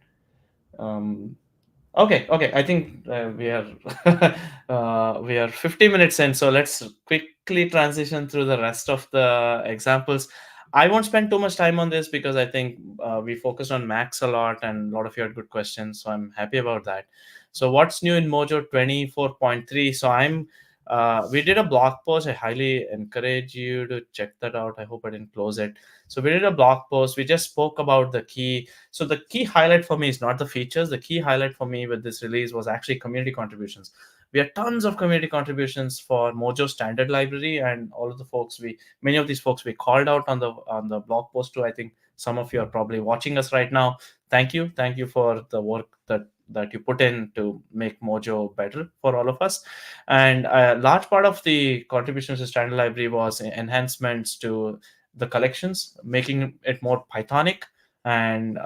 Okay. I think we are 50 minutes in, so let's quickly transition through the rest of the examples. I won't spend too much time on this because I think we focused on Max a lot and a lot of you had good questions, so I'm happy about that. So what's new in Mojo 24.3? So we did a blog post. I highly encourage you to check that out. I hope I didn't close it. So we did a blog post. We just spoke about the key. So the key highlight for me is not the features. The key highlight for me with this release was actually community contributions. We had tons of community contributions for Mojo standard library, and all of the folks many of these folks we called out on the blog post too. I think some of you are probably watching us right now. Thank you for the work that you put in to make Mojo better for all of us. And a large part of the contributions to standard library was enhancements to the collections, making it more Pythonic. And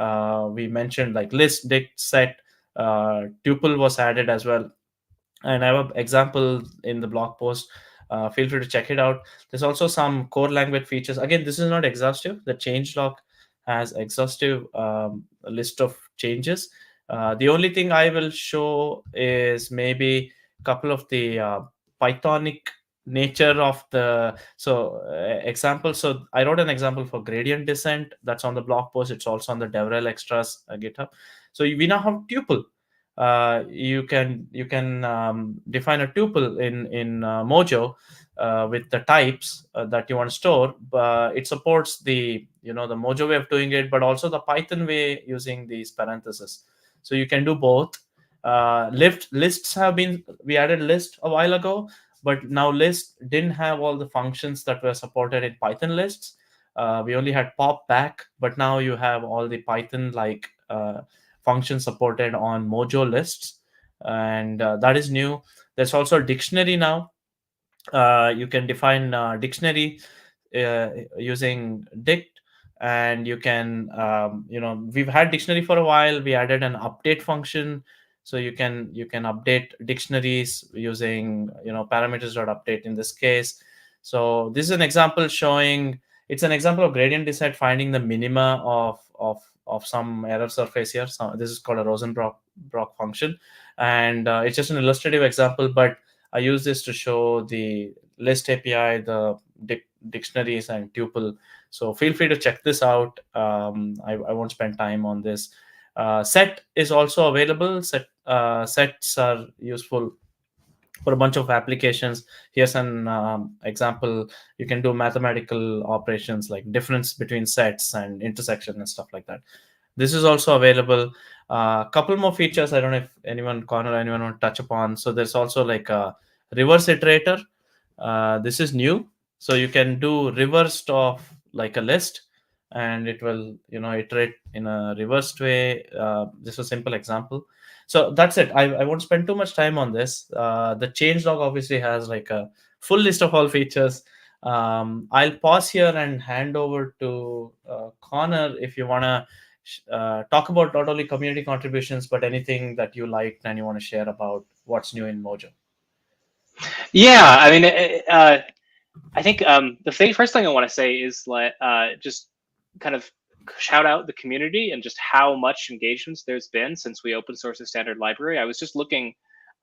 we mentioned like list, dict, set, tuple was added as well. And I have an example in the blog post. Feel free to check it out. There's also some core language features. Again, this is not exhaustive. The changelog has exhaustive list of changes. The only thing I will show is maybe a couple of the Pythonic nature of the example. So I wrote an example for gradient descent that's on the blog post. It's also on the DevRel extras GitHub. So we now have tuple. You can define a tuple in Mojo with the types that you want to store. It supports the the Mojo way of doing it, but also the Python way using these parentheses. So you can do both. Lists we added list a while ago, but now list didn't have all the functions that were supported in Python lists. We only had pop back, but now you have all the Python like functions supported on Mojo lists, and that is new. There's also a dictionary now. You can define dictionary using Dict, and you can we've had dictionary for a while. We added an update function, so you can update dictionaries using parameters.update in this case. So this is an example showing, it's an example of gradient descent finding the minima of some error surface here. So this is called a Rosenbrock function, and it's just an illustrative example, but I use this to show the list API, the dictionaries, and tuple. So feel free to check this out. I won't spend time on this. Set is also available. Sets are useful for a bunch of applications. Here's an example. You can do mathematical operations like difference between sets and intersection and stuff like that. This is also available. A couple more features. I don't know if anyone want to touch upon. So there's also like a reverse iterator. This is new. So you can do reversed of like a list, and it will iterate in a reversed way. This is a simple example. So that's it. I won't spend too much time on this. The changelog obviously has like a full list of all features. I'll pause here and hand over to Connor if you want to talk about not only community contributions, but anything that you liked and you want to share about what's new in Mojo. Yeah, I mean, I think the first thing I want to say is like just kind of shout out the community and just how much engagements there's been since we open sourced the standard library. I was just looking,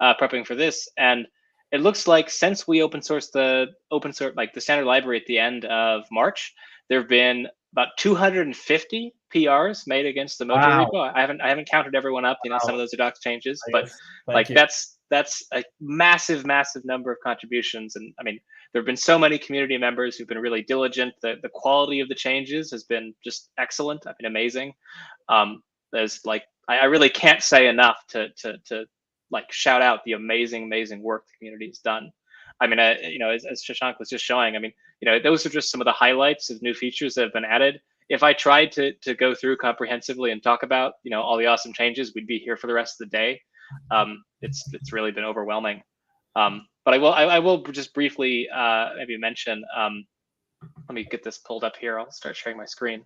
prepping for this, and it looks like since we open sourced the standard library at the end of March, there have been about 250 PRs made against the Mojo repo. I haven't counted everyone up. Some of those are doc changes, but like that's a massive number of contributions. And I mean, there have been so many community members who've been really diligent. The quality of the changes has been just excellent. I mean, amazing. There's like, I really can't say enough to like shout out the amazing work the community has done. I mean, as Shashank was just showing, I mean, those are just some of the highlights of new features that have been added. If I tried to go through comprehensively and talk about, all the awesome changes, we'd be here for the rest of the day. It's really been overwhelming. But I will just briefly maybe mention. Let me get this pulled up here. I'll start sharing my screen.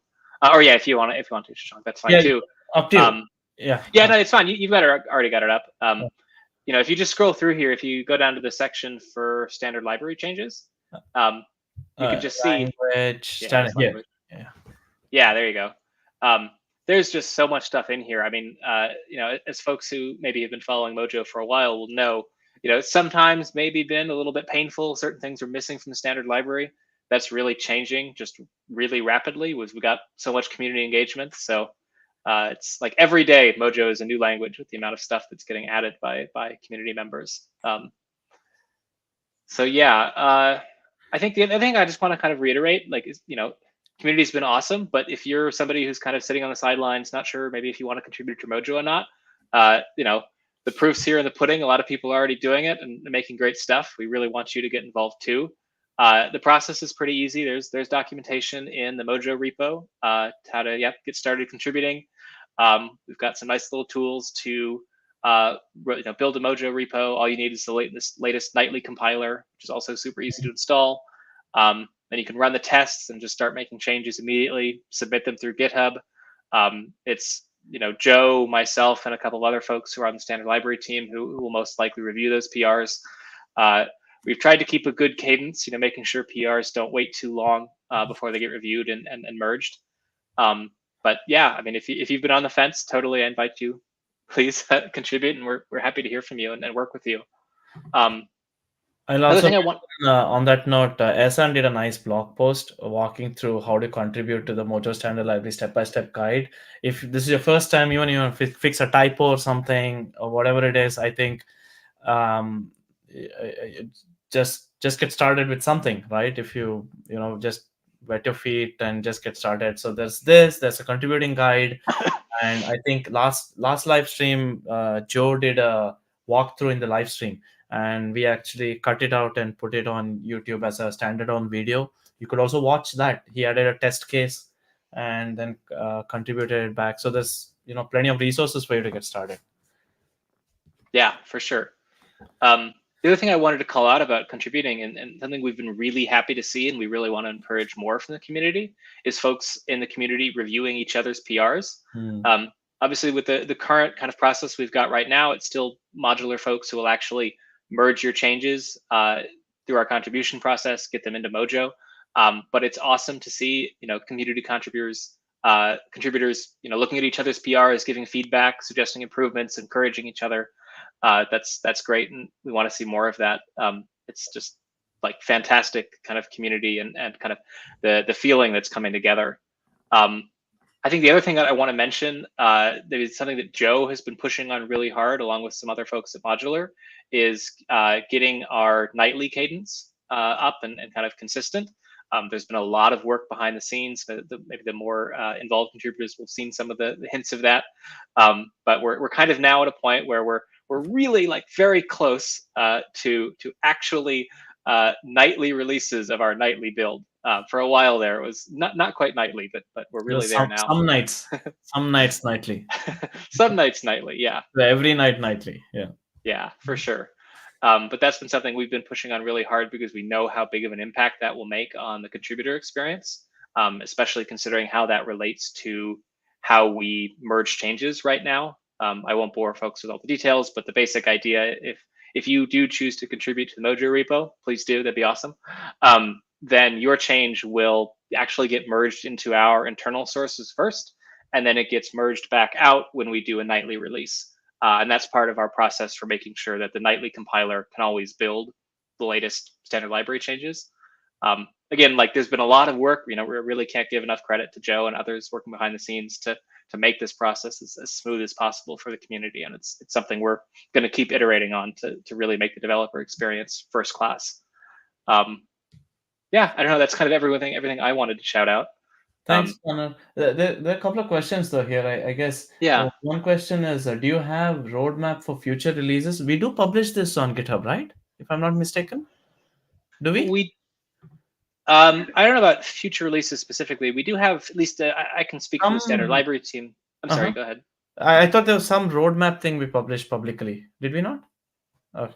Or yeah, if you want to, Shashank, that's fine too. Up to you. Yeah, no, it's fine. You've already got it up. If you just scroll through here, if you go down to the section for standard library changes, you can just see standard language. Yeah, there you go. There's just so much stuff in here. I mean, as folks who maybe have been following Mojo for a while will know, sometimes maybe been a little bit painful. Certain things are missing from the standard library. That's really changing just really rapidly. We got so much community engagement. So it's like every day Mojo is a new language with the amount of stuff that's getting added by community members. So yeah, I think the other thing I just want to kind of reiterate, like, is, community's been awesome, but if you're somebody who's kind of sitting on the sidelines, not sure maybe if you want to contribute to Mojo or not, the proof's here in the pudding. A lot of people are already doing it and making great stuff. We really want you to get involved too. The process is pretty easy. There's documentation in the Mojo repo, how to get started contributing. We've got some nice little tools to build a Mojo repo. All you need is the latest nightly compiler, which is also super easy to install. Then you can run the tests and just start making changes immediately, submit them through GitHub. It's Joe, myself, and a couple of other folks who are on the standard library team who will most likely review those PRs. We've tried to keep a good cadence, making sure PRs don't wait too long before they get reviewed and merged. But yeah, I mean, if you've been on the fence, totally I invite you, please contribute, and we're happy to hear from you and work with you. And also, on that note, Ehsan did a nice blog post walking through how to contribute to the Mojo Standard Library step-by-step guide. If this is your first time, even you fix a typo or something or whatever it is, I think just get started with something, right? If you just wet your feet and just get started. So there's a contributing guide, and I think last live stream, Joe did a walkthrough in the live stream, and we actually cut it out and put it on YouTube as a standalone video. You could also watch that. He added a test case and then contributed it back. So there's plenty of resources for you to get started. Yeah, for sure. The other thing I wanted to call out about contributing, and something we've been really happy to see, and we really want to encourage more from the community, is folks in the community reviewing each other's PRs. Obviously, with the current kind of process we've got right now, it's still modular folks who will actually merge your changes through our contribution process, get them into Mojo. But it's awesome to see, community contributors, looking at each other's PRs, giving feedback, suggesting improvements, encouraging each other. That's great, and we want to see more of that. It's just like fantastic kind of community and kind of the feeling that's coming together. I think the other thing that I want to mention, there is something that Joe has been pushing on really hard, along with some other folks at Modular, is getting our nightly cadence up and kind of consistent. There's been a lot of work behind the scenes. Maybe the more involved contributors will have seen some of the hints of that. But we're kind of now at a point where we're really like very close to actually nightly releases of our nightly build. For a while there, it was not quite nightly, but we're really there now. Some nights nightly. Some nights nightly, yeah. Every night nightly, yeah. Yeah, for sure. But that's been something we've been pushing on really hard because we know how big of an impact that will make on the contributor experience, especially considering how that relates to how we merge changes right now. I won't bore folks with all the details, but the basic idea, if you do choose to contribute to the Mojo repo, please do, that'd be awesome. Then your change will actually get merged into our internal sources first, and then it gets merged back out when we do a nightly release. And that's part of our process for making sure that the nightly compiler can always build the latest standard library changes. Again, like there's been a lot of work, we really can't give enough credit to Joe and others working behind the scenes to make this process as smooth as possible for the community. And it's something we're going to keep iterating on to really make the developer experience first class. Yeah, I don't know, that's kind of everything I wanted to shout out. Thanks, Connor. There are a couple of questions though here, I guess. Yeah. One question is, do you have roadmap for future releases? We do publish this on GitHub, right? If I'm not mistaken. Do we? I don't know about future releases specifically. We do have at least I can speak for the standard library team. I'm sorry. Go ahead. I thought there was some roadmap thing we published publicly. Did we not? Okay.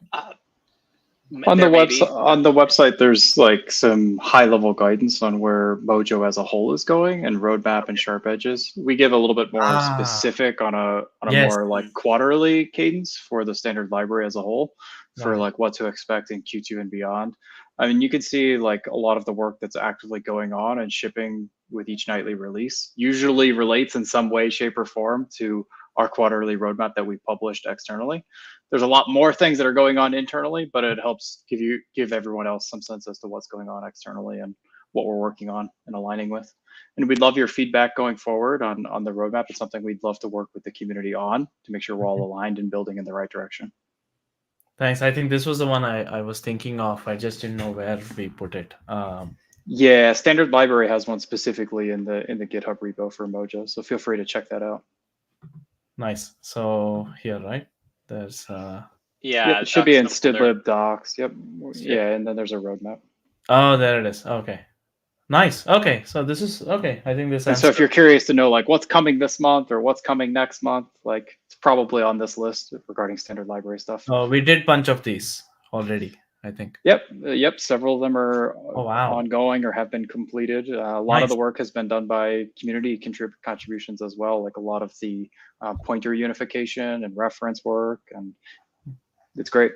On the website, there's like some high-level guidance on where Mojo as a whole is going and roadmap and sharp edges. We give a little bit more specific on a more like quarterly cadence for the standard library as a whole, for like what to expect in Q2 and beyond. I mean, you can see like a lot of the work that's actively going on and shipping with each nightly release usually relates in some way, shape, or form to our quarterly roadmap that we published externally. There's a lot more things that are going on internally, but it helps give everyone else some sense as to what's going on externally and what we're working on and aligning with. And we'd love your feedback going forward on the roadmap. It's something we'd love to work with the community on to make sure we're all aligned and building in the right direction. Thanks. I think this was the one I was thinking of. I just didn't know where we put it. Yeah, standard library has one specifically in the GitHub repo for Mojo, so feel free to check that out. Nice. So here, right? There's it should be in stdlib docs. Yep. Yeah, and then there's a roadmap. Oh, there it is. Okay. Nice. Okay. So this is okay. I think this. And so if you're curious to know like what's coming this month or what's coming next month, like it's probably on this list regarding standard library stuff. Oh, we did a bunch of these already, I think. Yep. Several of them are ongoing or have been completed. A lot of the work has been done by community contributions as well, like a lot of the pointer unification and reference work, and it's great.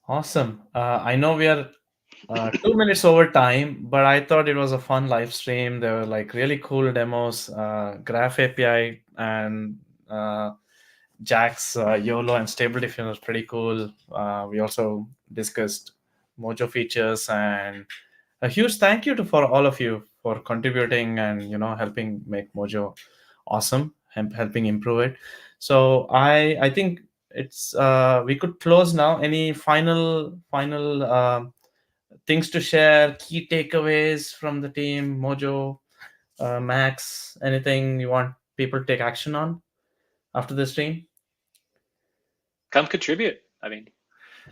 Awesome. I know we are 2 minutes over time, but I thought it was a fun live stream. There were like really cool demos, Graph API and Jack's YOLO and stable diffusion was pretty cool. We also discussed Mojo features, and a huge thank you for all of you for contributing and helping make Mojo awesome and helping improve it. So I think it's we could close now. Any final things to share, key takeaways from the team, Mojo, Max, anything you want people to take action on after the stream? Come contribute. I mean,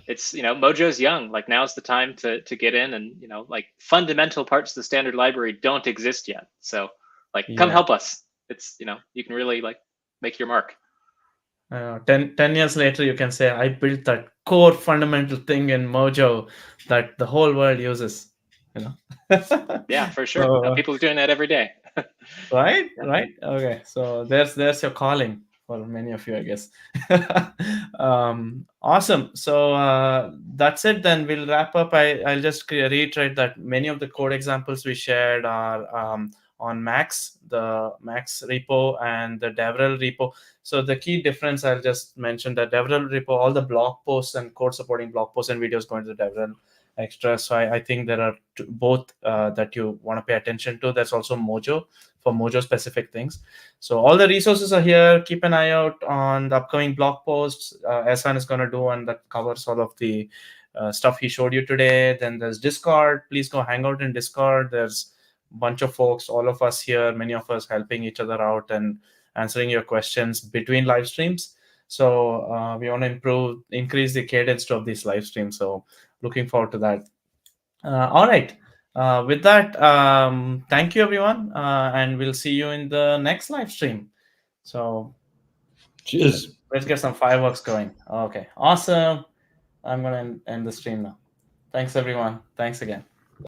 it's, Mojo's young. Like now's the time to get in, and, like fundamental parts of the standard library don't exist yet. So like, come help us. It's, you can really like make your mark. 10 years later, you can say, I built that core fundamental thing in Mojo that the whole world uses, Yeah, for sure. So, people are doing that every day. Right. Okay. So there's your calling for many of you, I guess. Awesome. So that's it. Then we'll wrap up. I'll just reiterate that many of the code examples we shared are on Max, the Max repo and the DevRel repo. So the key difference, I'll just mention that DevRel repo, all the blog posts and code supporting blog posts and videos going to the DevRel extra. So I think there are both that you want to pay attention to. There's also Mojo for Mojo specific things. So all the resources are here. Keep an eye out on the upcoming blog posts Ehsan is going to do, and that covers all of the stuff he showed you today. Then there's Discord. Please go hang out in Discord. There's a bunch of folks, all of us here, many of us helping each other out and answering your questions between live streams. So we want to increase the cadence of these live streams. So looking forward to that. All right. With that, thank you, everyone. And we'll see you in the next live stream. So cheers. Let's get some fireworks going. Okay. Awesome. I'm going to end the stream now. Thanks, everyone. Thanks again.